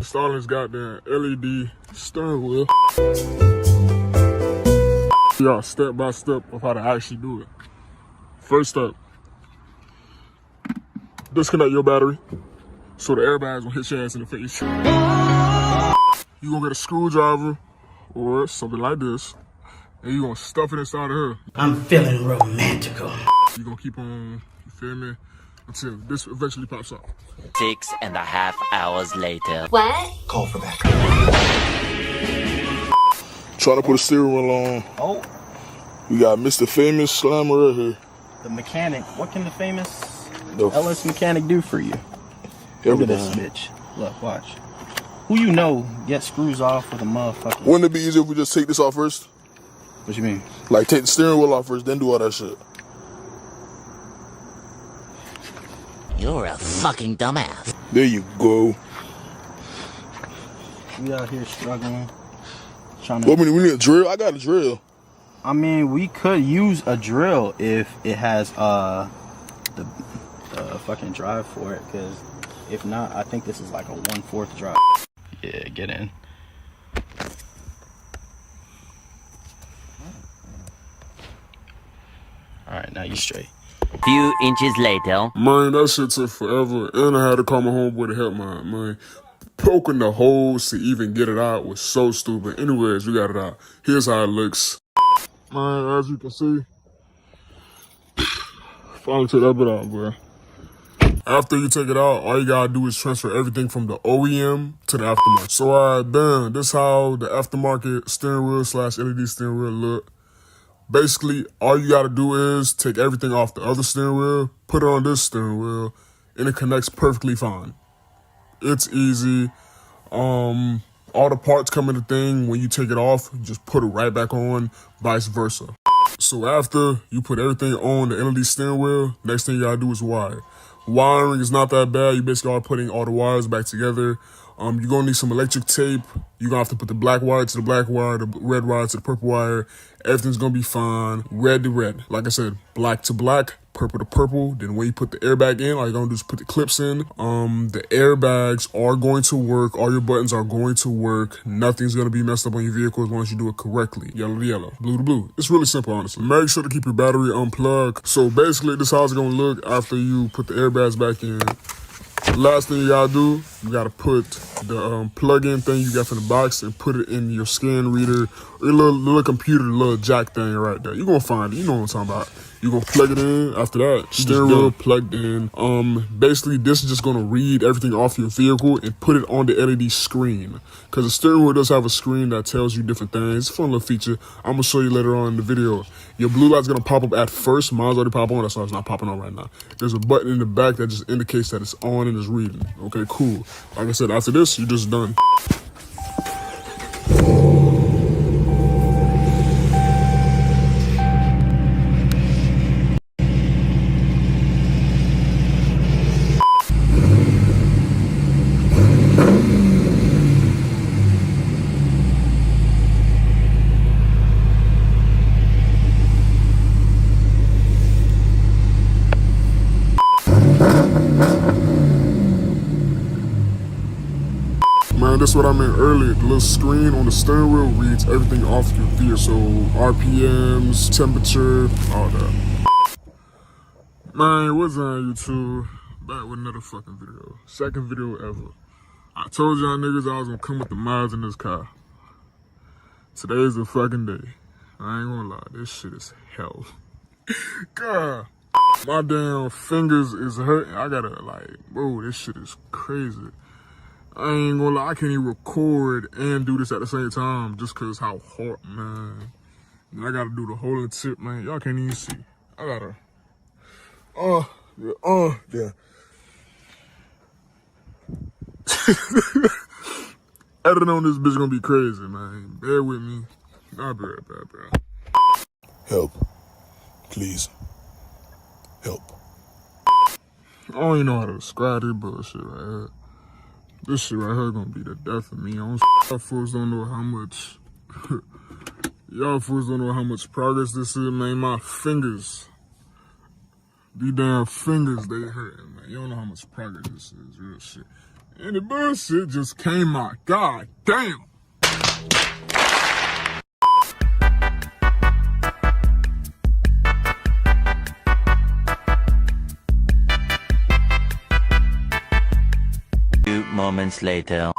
Starlight's got the LED steering wheel. Y'all, step by step of how to actually do it. First step, disconnect your battery so the airbags won't hit your ass in the face. You gonna get a screwdriver or something like this, and you gonna stuff it inside of her. I'm feeling romantical. You gonna keep on, you feel me, until this eventually pops up. 6.5 hours later. What? Call for backup. Try to put a steering wheel on. Oh, We got Mr. Famous Slammer right here. the mechanic. What can the famous LS mechanic do for you? Look at this bitch. Look, watch. Who you know gets screws off with a motherfucker? Wouldn't it be easier if we just take this off first? What you mean? Like take the steering wheel off first, then do all that shit. You're a fucking dumbass. There you go. We out here struggling. Trying to. What, we need a drill? I got a drill. I mean, we could use a drill if it has the fucking drive for it. Because if not, I think this is like a 1/4 drive. Yeah, get in. All right, now you straight. Few inches later. Man, that shit took forever. And I had to call my homeboy to help man. Poking the holes to even get it out was so stupid. Anyways, we got it out. Here's how it looks. Man, as you can see, finally took that bit out, bro. After you take it out, all you gotta do is transfer everything from the OEM to the aftermarket. So, alright, bam, this how the aftermarket steering wheel / LED steering wheel look. Basically, all you gotta do is take everything off the other steering wheel, put it on this steering wheel, and it connects perfectly fine. It's easy. All the parts come in the thing. When you take it off, you just put it right back on, vice versa. So after you put everything on the LED steering wheel, next thing you gotta do is wire. Wiring is not that bad. You basically are putting all the wires back together. You're gonna need some electric tape. You're gonna have to put the black wire to the black wire, the red wire to the purple wire. Everything's gonna be fine. Red to red. Like I said, black to black, purple to purple. Then when you put the airbag in, all you're gonna do is put the clips in. The airbags are going to work. All your buttons are going to work. Nothing's gonna be messed up on your vehicle as long as you do it correctly. Yellow to yellow, blue to blue. It's really simple, honestly. Make sure to keep your battery unplugged. So basically, this is how it's gonna look after you put the airbags back in. Last thing you gotta do, you gotta put the plug-in thing you got from the box and put it in your scan reader or your little computer, little jack thing right there. You're gonna find it. You know what I'm talking about. You're gonna plug it in. After that, steering wheel plugged in. Basically, this is just gonna read everything off your vehicle and put it on the LED screen. Because the steering wheel does have a screen that tells you different things. It's a fun little feature. I'm gonna show you later on in the video. Your blue light's gonna pop up at first. Mine's already popped on. That's why it's not popping on right now. There's a button in the back that just indicates that it's on and it's reading. Okay, cool. Like I said, after this, you're just done. Man, that's what I meant earlier. The little screen on the steering wheel reads everything off your vehicle. So RPMs, temperature, all that. Man, what's on YouTube? Back with another fucking video. Second video ever. I told y'all niggas I was gonna come with the miles in this car. Today's the fucking day. I ain't gonna lie, this shit is hell. God, my damn fingers is hurting. I gotta bro, this shit is crazy. I ain't gonna lie, I can't even record and do this at the same time just cause how hard, man. And I gotta do the whole tip, man. Y'all can't even see. I gotta, yeah. Editing on this bitch gonna be crazy, man. Bear with me. I'll be right back, bro. Help. Please. Help. I don't even know how to describe this bullshit right here. This shit right here gonna be the death of me. Y'all fools don't know how much y'all fools don't know how much progress this is, man. My fingers. These damn fingers, they hurting, man. You don't know how much progress this is, real shit. And the bullshit just came out. God damn. Few moments later.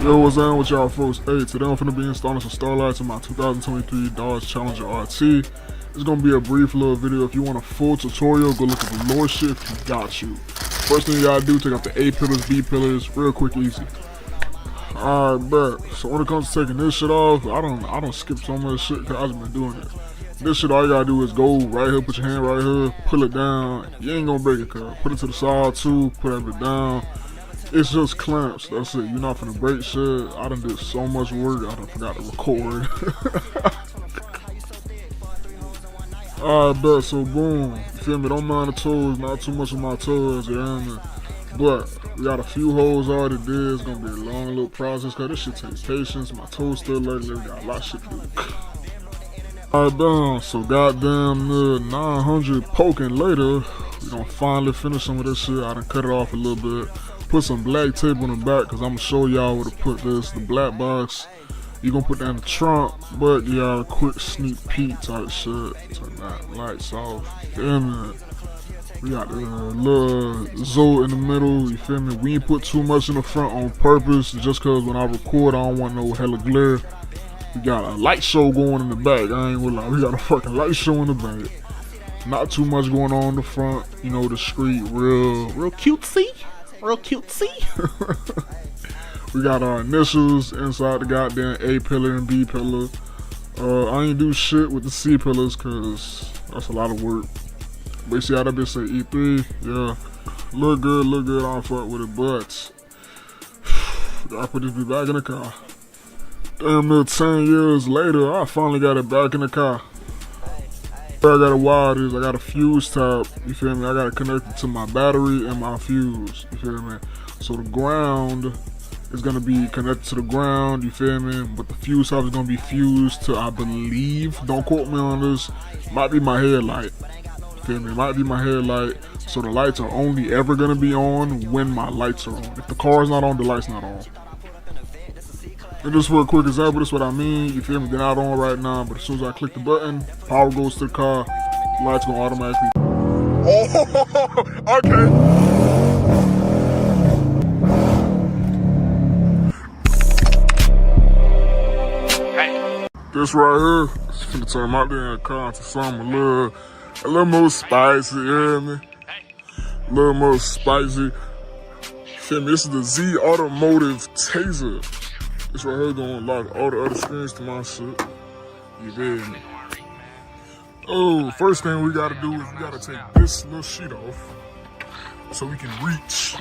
Yo, what's on with y'all folks? Hey, today I'm finna be installing some Starlights in my 2023 Dodge Challenger RT. It's gonna be a brief little video. If you want a full tutorial, go look at the lower shift, you got you. First thing you gotta do, take out the A pillars, B pillars, real quick, easy. Alright, bet. So when it comes to taking this shit off, I don't skip so much shit because I've been doing it. This shit, all you gotta do is go right here, put your hand right here, pull it down. You ain't gonna break it, cuz. Put it to the side too, put everything down. It's just clamps, that's it. You're not finna break shit. I done did so much work, I done forgot to record. Alright, bet, so boom. You feel me? Don't mind the toes, not too much of my toes, you hear me? But we got a few holes already did. It's gonna be a long little process, cause this shit takes patience. My toes still ugly, we got a lot of shit to do. Alright, damn, so goddamn 900 poking later, we gonna finally finish some of this shit. I done cut it off a little bit. Put some black tape on the back, cause I'm gonna show y'all where to put this. The black box, you gonna put that in the trunk, but you got a quick sneak peek type shit. Turn that lights off, you feel me? We got the little Zoe in the middle, you feel me? We ain't put too much in the front on purpose, just cause when I record, I don't want no hella glare. We got a light show going in the back, I ain't gonna lie, we got a fucking light show in the back. Not too much going on in the front, you know, the street, real cutesy. Real cutesy. We got our initials inside the goddamn A pillar and B pillar. I ain't do shit with the C pillars cause that's a lot of work. But you see how that bitch say E3? Yeah. Look good, I don't fuck with it, but I put this bitch back in the car. Damn near 10 years later, I finally got it back in the car. I gotta wire this, I got a fuse tab, you feel me? I gotta connect it to my battery and my fuse, you feel me? So the ground is gonna be connected to the ground, you feel me? But the fuse tab is gonna be fused to, I believe, don't quote me on this, might be my headlight, you feel me? It might be my headlight, so the lights are only ever gonna be on when my lights are on. If the car's not on, the light's not on. And just for a quick example, that's what I mean. You feel me? They're not on right now, but as soon as I click the button, power goes to the car, lights gonna automatically. Oh, okay. This right here is finna turn my damn car into something a little more spicy, you hear me? A little more spicy. You feel me? This is the Z Automotive Taser. This right here gonna unlock all the other screens to my shit. You feel me? Oh, first thing we gotta do is we gotta take this little sheet off so we can reach.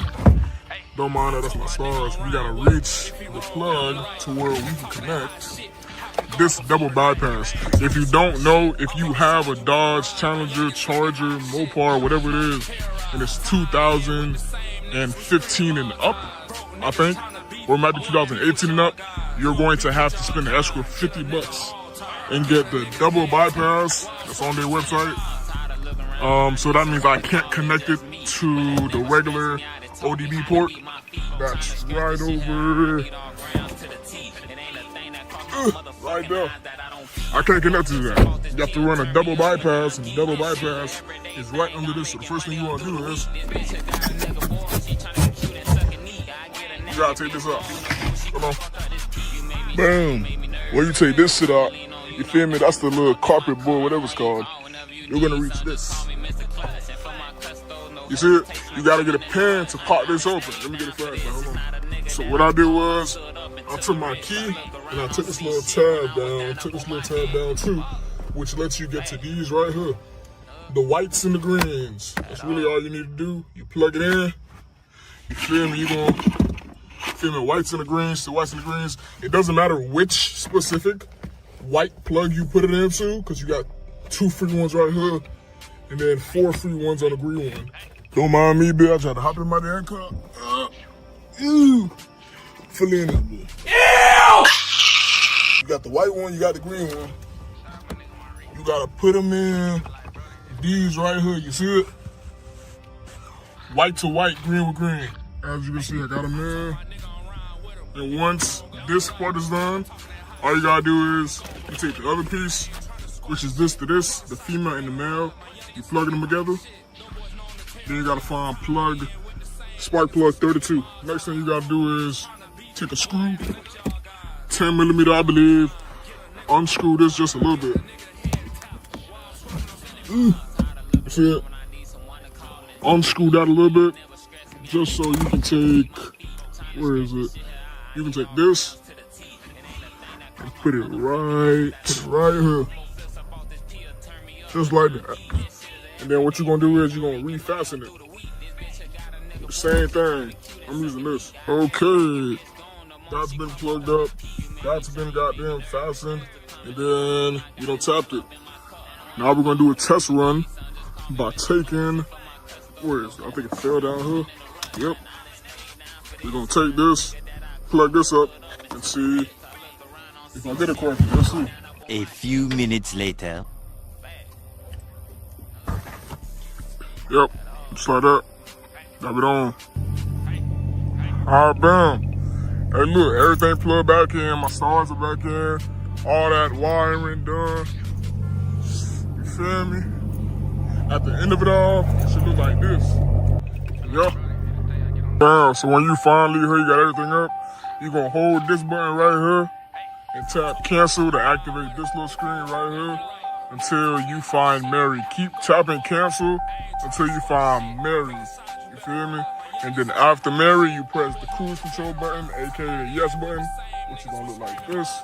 Don't mind that, that's my stars. We gotta reach the plug to where we can connect this double bypass. If you don't know, if you have a Dodge Challenger, Charger, Mopar, whatever it is, and it's 2015 and up, I think, or it might be 2018 and up, you're going to have to spend an extra 50 bucks and get the double bypass that's on their website. So that means I can't connect it to the regular ODB port. That's right over. Right there. I can't connect to that. You have to run a double bypass, and the double bypass is right under this. So the first thing you want to do is you gotta take this out. Come on. Boom. When you take this shit out, you feel me? That's the little carpet board, whatever it's called. You're gonna reach this. You see it? You gotta get a pen to pop this open. Let me get a flashlight. Hold on. So what I did was I took my key and I took this little tab down. Took this little tab down too, which lets you get to these right here. The whites and the greens. That's really all you need to do. You plug it in. You feel me? You gonna feel me? Whites and the greens. The whites and the greens. It doesn't matter which specific white plug you put it into, because you got 2 free ones right here, and then 4 free ones on the green one. Don't mind me, bitch. I tried to hop in my damn car. Ew. Fill in this bitch. Ew! You got the white one, you got the green one. You gotta put them in these right here. You see it? White to white, green with green. As you can see, I got them in. And once this part is done, all you gotta do is you take the other piece, which is this to this, the female and the male. You plug them together. Then you gotta find spark plug 32. Next thing you gotta do is take a screw, 10 millimeter, I believe, unscrew this just a little bit. See it? Unscrew that a little bit, just so you can take, where is it? You can take this and put it right here. Just like that. And then what you're gonna do is you're gonna refasten it. Same thing. I'm using this. Okay. That's been plugged up. That's been goddamn fastened. And then you done tapped it. Now we're gonna do a test run by taking, where is it? I think it fell down here. Yep. We're gonna take this, plug this up, and see if I did it correctly. Let's see. A few minutes later. Yep, just like that. Drop it on. Alright, bam. Hey, look, everything plugged back in. My stars are back in. All that wiring done. You feel me? At the end of it all, it should look like this. Yep. Bam. So when you finally here, you got everything up, you're gonna hold this button right here and tap cancel to activate this little screen right here until you find Mary. Keep tapping cancel until you find Mary. You feel me? And then after Mary, you press the cruise control button, aka the yes button, which is gonna look like this.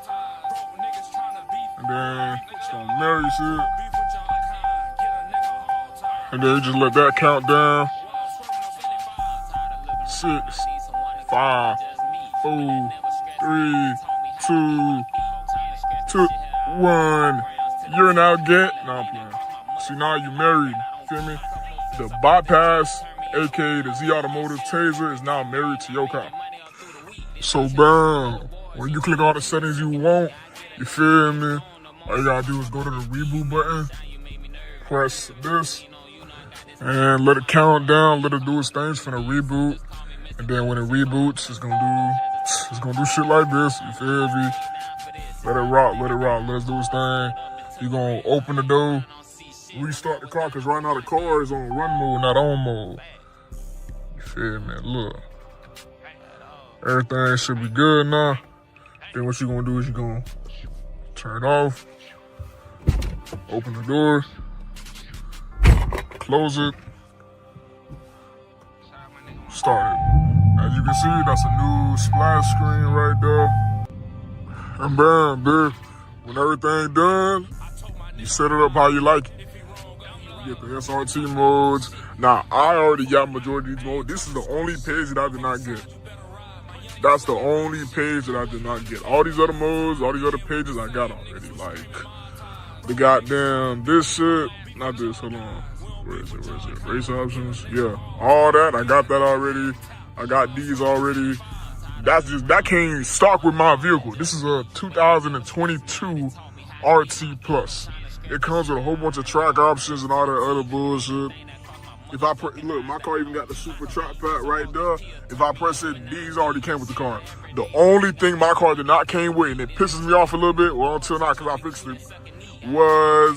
And then it's gonna Mary, see it? And then you just let that count down. 6, 5, 4, 3, 2, 1. You're now get. No, I'm playing. See, now you married. Feel me? The bypass, aka the Z Automotive Taser, is now married to your car. So, bam. When you click all the settings you want, you feel me? All you gotta do is go to the reboot button, press this, and let it count down, let it do its things for the reboot. And then when it reboots, it's gonna do shit like this. You feel me? Let it rock, let it do its thing. You're gonna open the door, restart the car, because right now the car is on run mode, not on mode. You feel me? Look. Everything should be good now. Then what you're gonna do is you're gonna turn it off, open the door, close it, start it. As you can see, that's a new splash screen right there. And bam, dude. When everything done, you set it up how you like it. You get the SRT modes. Now, I already got majority of these modes. This is the only page that I did not get. That's the only page that I did not get. All these other modes, all these other pages I got already. Like, the goddamn this shit. Not this, hold on. Where is it? Race options? Yeah. All that, I got that already. I got these already. That came stock with my vehicle. This is a 2022 RT Plus. It comes with a whole bunch of track options and all that other bullshit. If I look, my car even got the super trap pad right there. If I press it, these already came with the car. The only thing my car did not came with, and it pisses me off a little bit, well, until now because I fixed it, was